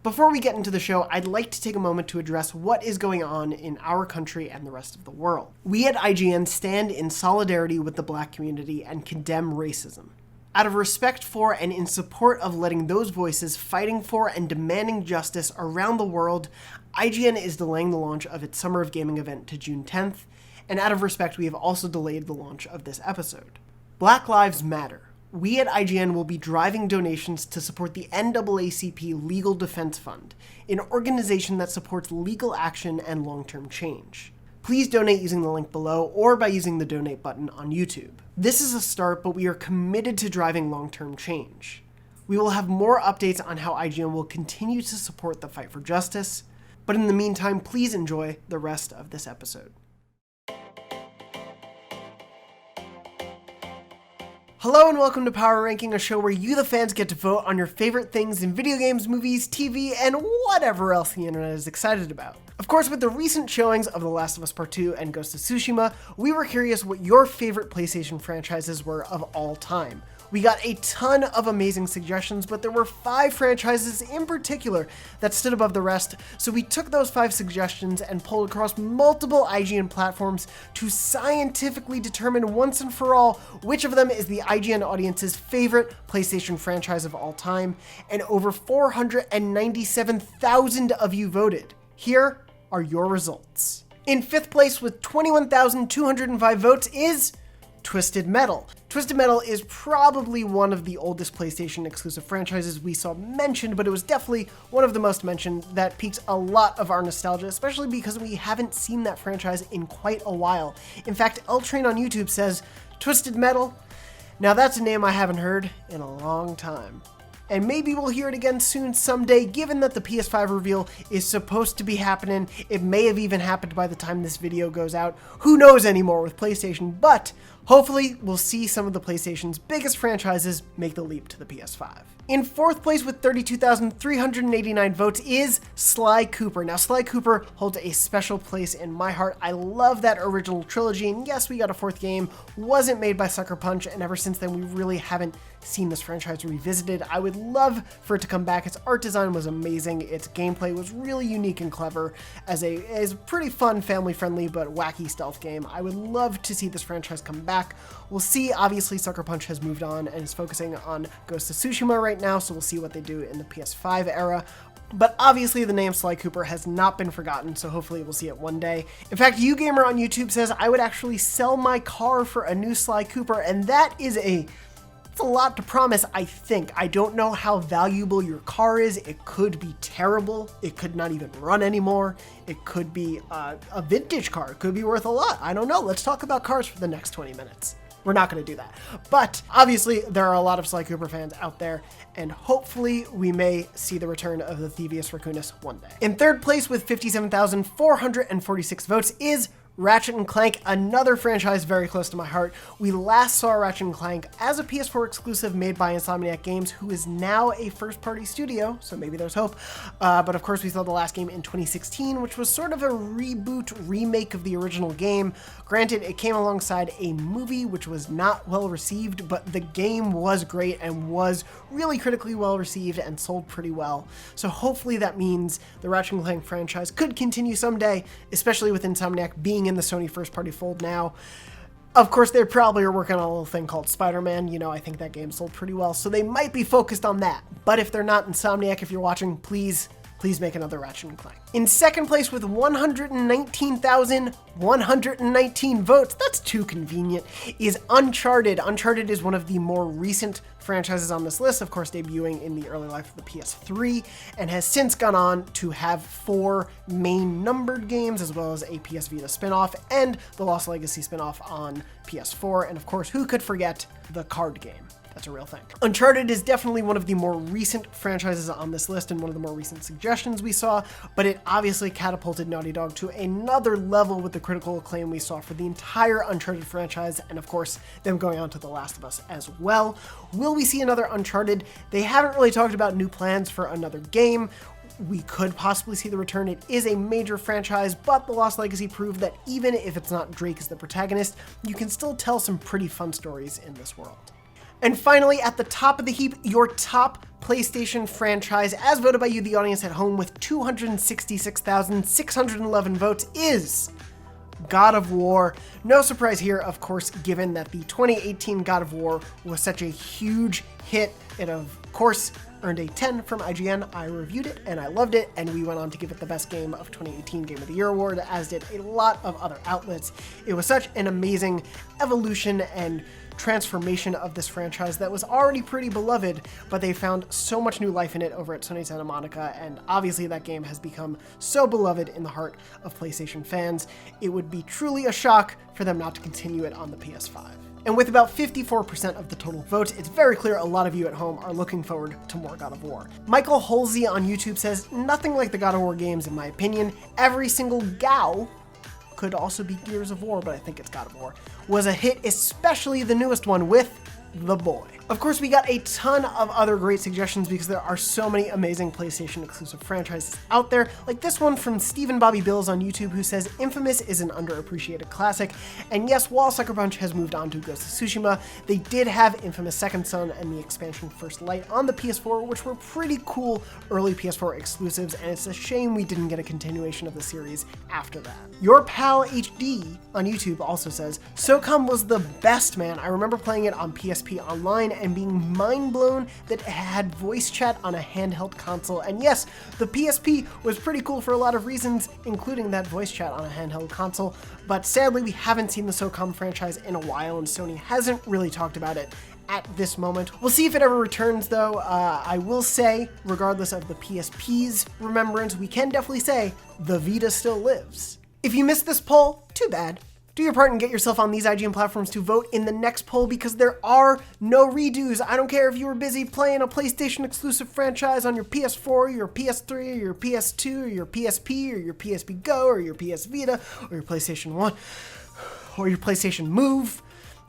Before we get into the show, I'd like to take a moment to address what is going on in our country and the rest of the world. We at IGN stand in solidarity with the Black community and condemn racism. Out of respect for and in support of letting those voices fighting for and demanding justice around the world, IGN is delaying the launch of its Summer of Gaming event to June 10th, and out of respect, we have also delayed the launch of this episode. Black Lives Matter. We at IGN will be driving donations to support the NAACP Legal Defense Fund, an organization that supports legal action and long-term change. Please donate using the link below or by using the donate button on YouTube. This is a start, but we are committed to driving long-term change. We will have more updates on how IGN will continue to support the fight for justice, but in the meantime, please enjoy the rest of this episode. Hello and welcome to Power Ranking, a show where you, the fans, get to vote on your favorite things in video games, movies, TV, and whatever else the internet is excited about. Of course, with the recent showings of The Last of Us Part 2 and Ghost of Tsushima, we were curious what your favorite PlayStation franchises were of all time. We got a ton of amazing suggestions, but there were 5 franchises in particular that stood above the rest, so we took those 5 suggestions and pulled across multiple IGN platforms to scientifically determine once and for all which of them is the IGN audience's favorite PlayStation franchise of all time, and over 497,000 of you voted. Here are your results. In 5th place with 21,205 votes is Twisted Metal. Twisted Metal is probably one of the oldest PlayStation exclusive franchises we saw mentioned, but it was definitely one of the most mentioned that piques a lot of our nostalgia, especially because we haven't seen that franchise in quite a while. In fact, L-Train on YouTube says, Twisted Metal? Now that's a name I haven't heard in a long time. And maybe we'll hear it again soon someday, given that the PS5 reveal is supposed to be happening. It may have even happened by the time this video goes out. Who knows anymore with PlayStation, but hopefully we'll see some of the PlayStation's biggest franchises make the leap to the PS5. In 4th place with 32,389 votes is Sly Cooper. Now, Sly Cooper holds a special place in my heart. I love that original trilogy, and yes, we got a 4th game. Wasn't made by Sucker Punch, and ever since then, we really haven't seen this franchise revisited. I would love for it to come back. Its art design was amazing. Its gameplay was really unique and clever as a pretty fun, family-friendly, but wacky stealth game. I would love to see this franchise come back. We'll see. Obviously, Sucker Punch has moved on and is focusing on Ghost of Tsushima right now, so we'll see what they do in the PS5 era. But obviously the name Sly Cooper has not been forgotten, so hopefully we'll see it one day. In fact, YouGamer on YouTube says, I would actually sell my car for a new Sly Cooper, and that is it's a lot to promise, I think. I don't know how valuable your car is. It could be terrible. It could not even run anymore. It could be a vintage car. It could be worth a lot. I don't know. Let's talk about cars for the next 20 minutes. We're not going to do that. But obviously, there are a lot of Sly Cooper fans out there, and hopefully we may see the return of the Thievius Raccoonus one day. In 3rd place with 57,446 votes is Ratchet & Clank, another franchise very close to my heart. We last saw Ratchet & Clank as a PS4 exclusive made by Insomniac Games, who is now a first-party studio, so maybe there's hope. But of course, we saw the last game in 2016, which was sort of a reboot, remake of the original game. Granted, it came alongside a movie which was not well received, but the game was great and was really critically well received and sold pretty well. So hopefully that means the Ratchet & Clank franchise could continue someday, especially with Insomniac being in the Sony first-party fold now. Of course, they probably are working on a little thing called Spider-Man. You know, I think that game sold pretty well, so they might be focused on that. But if they're not, Insomniac, if you're watching, please make another Ratchet & Clank. In 2nd place with 119,119 votes, that's too convenient, is Uncharted. Uncharted is one of the more recent franchises on this list, of course debuting in the early life of the PS3, and has since gone on to have 4 main numbered games, as well as a PS Vita spin-off and the Lost Legacy spin-off on PS4, and of course, who could forget the card game? That's a real thing. Uncharted is definitely one of the more recent franchises on this list and one of the more recent suggestions we saw, but it obviously catapulted Naughty Dog to another level with the critical acclaim we saw for the entire Uncharted franchise, and of course, them going on to The Last of Us as well. Will we see another Uncharted? They haven't really talked about new plans for another game. We could possibly see the return. It is a major franchise, but The Lost Legacy proved that even if it's not Drake as the protagonist, you can still tell some pretty fun stories in this world. And finally, at the top of the heap, your top PlayStation franchise, as voted by you, the audience at home, with 266,611 votes, is God of War. No surprise here, of course, given that the 2018 God of War was such a huge hit. It, of course, earned a 10 from IGN. I reviewed it and I loved it, and we went on to give it the Best Game of 2018 Game of the Year award, as did a lot of other outlets. It was such an amazing evolution and transformation of this franchise that was already pretty beloved, but they found so much new life in it over at Sony Santa Monica, and obviously that game has become so beloved in the heart of PlayStation fans. It would be truly a shock for them not to continue it on the PS5. And with about 54% of the total votes, it's very clear a lot of you at home are looking forward to more God of War. Michael Holsey on YouTube says, nothing like the God of War games in my opinion. Every single GAO, could also be Gears of War, but I think it's God of War, was a hit, especially the newest one with The Boy. Of course, we got a ton of other great suggestions because there are so many amazing PlayStation exclusive franchises out there, like this one from Stephen Bobby Bills on YouTube, who says Infamous is an underappreciated classic. And yes, while Sucker Punch has moved on to Ghost of Tsushima, they did have Infamous Second Son and the expansion First Light on the PS4, which were pretty cool early PS4 exclusives, and it's a shame we didn't get a continuation of the series after that. Your Pal HD on YouTube also says, SOCOM was the best, man. I remember playing it on PSP Online and being mind blown that it had voice chat on a handheld console. And yes, the PSP was pretty cool for a lot of reasons, including that voice chat on a handheld console, but sadly we haven't seen the SOCOM franchise in a while, and Sony hasn't really talked about it at this moment. We'll see if it ever returns though. I will say, regardless of the PSP's remembrance, we can definitely say the Vita still lives. If you missed this poll, too bad. Do your part and get yourself on these IGN platforms to vote in the next poll, because there are no redos. I don't care if you were busy playing a PlayStation exclusive franchise on your PS4, your PS3, or your PS2, or your PSP, or your PSP Go, or your PS Vita, or your PlayStation 1, or your PlayStation Move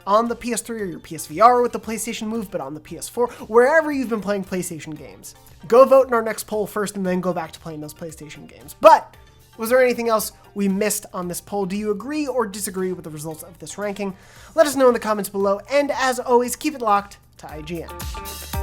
on the PS3, or your PSVR with the PlayStation Move, but on the PS4, wherever you've been playing PlayStation games. Go vote in our next poll first and then go back to playing those PlayStation games. But was there anything else we missed on this poll? Do you agree or disagree with the results of this ranking? Let us know in the comments below, and as always, keep it locked to IGN.